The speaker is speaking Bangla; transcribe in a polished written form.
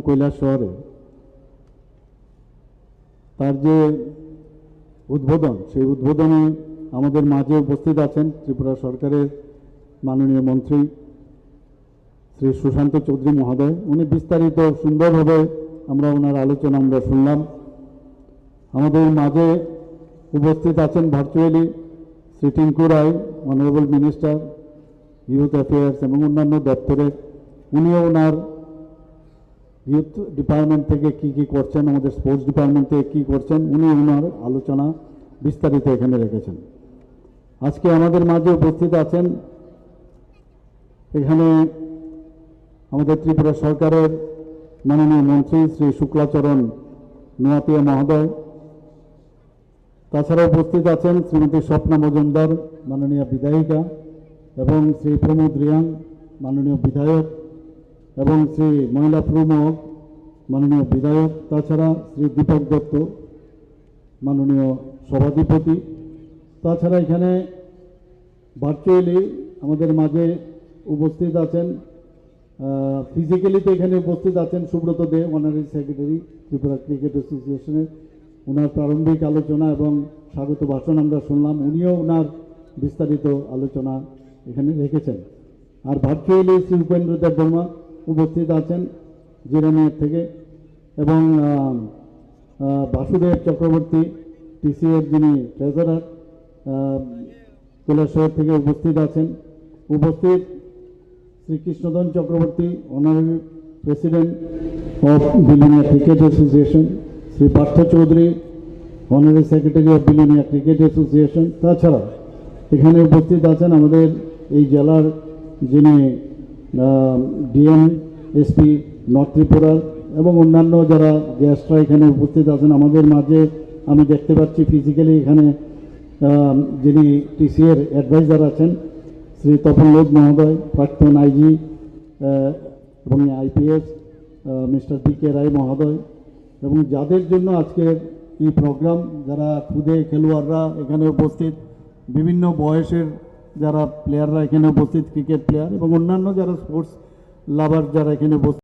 কৈলাস শহরে তার যে উদ্বোধন, সেই উদ্বোধনে আমাদের মাঝে উপস্থিত আছেন ত্রিপুরা সরকারের মাননীয় মন্ত্রী শ্রী সুশান্ত চৌধুরী মহোদয়। উনি বিস্তারিত সুন্দরভাবে ওনার আলোচনা শুনলাম। আমাদের মাঝে উপস্থিত আছেন ভার্চুয়ালি শ্রী টিঙ্কু রায়, অনারেবল মিনিস্টার ইউথ অ্যাফেয়ার্স এবং অন্যান্য দপ্তরের। উনিও ওনার ইউথ ডিপার্টমেন্ট থেকে কি করছেন, আমাদের স্পোর্টস ডিপার্টমেন্ট থেকে কী করছেন, উনি ওনার আলোচনা বিস্তারিত এখানে রেখেছেন। আজকে আমাদের মাঝে উপস্থিত আছেন এখানে আমাদের ত্রিপুরা সরকারের মাননীয় মন্ত্রী শ্রী শুক্লাচরণ নোয়াতিয়া মহোদয়। তাছাড়া উপস্থিত আছেন শ্রীমতী স্বপ্না মজুমদার, মাননীয় বিধায়িকা, এবং শ্রী প্রমোদ রিয়াং, মাননীয় বিধায়ক, এবং শ্রী মহিলা প্রমোদ, মাননীয় বিধায়ক। তাছাড়া শ্রী দীপক দত্ত, মাননীয় সভাধিপতি। তাছাড়া এখানে ভার্চুয়ালি আমাদের মাঝে উপস্থিত আছেন, ফিজিক্যালিতে এখানে উপস্থিত আছেন সুব্রত দে, অনারারি সেক্রেটারি ত্রিপুরা ক্রিকেট অ্যাসোসিয়েশনের। ওনার প্রারম্ভিক আলোচনা এবং স্বাগত ভাষণ আমরা শুনলাম। উনিও ওনার বিস্তারিত আলোচনা এখানে রেখেছেন। আর ভার্চুয়ালি শ্রী উপেন্দ্র দেব বর্মা উপস্থিত আছেন জিরানিয়ার থেকে, এবং বাসুদেব চক্রবর্তী টিসিএর যিনি ট্রেজারার কৈলাসহর থেকে উপস্থিত আছেন। উপস্থিত Shri Krishnadhan Chakraborty, honorary president of Belonia cricket association, Shri Partha Chowdhury, honorary secretary of Belonia cricket association. তাছাড়া এখানে উপস্থিত আছেন আমাদের এই জেলার যিনি ডিএম এসপি নর্থ ত্রিপুরার, এবং অন্যান্য যারা গেস্টরা এখানে উপস্থিত আছেন আমাদের মাঝে। আমি দেখতে পাচ্ছি ফিজিক্যালি এখানে যিনি টিসিএর অ্যাডভাইজার আছেন শ্রী তপন লোধ মহোদয়, প্রাক্তন আইজি এবং আইপিএস মিস্টার পি কে রায় মহোদয়, এবং যাদের জন্য আজকের এই প্রোগ্রাম, যারা খুদে খেলোয়াড়রা এখানে উপস্থিত, বিভিন্ন বয়সের যারা প্লেয়াররা এখানে উপস্থিত, ক্রিকেট প্লেয়ার এবং অন্যান্য যারা স্পোর্টস লাভার যারা এখানে উপস্থিত।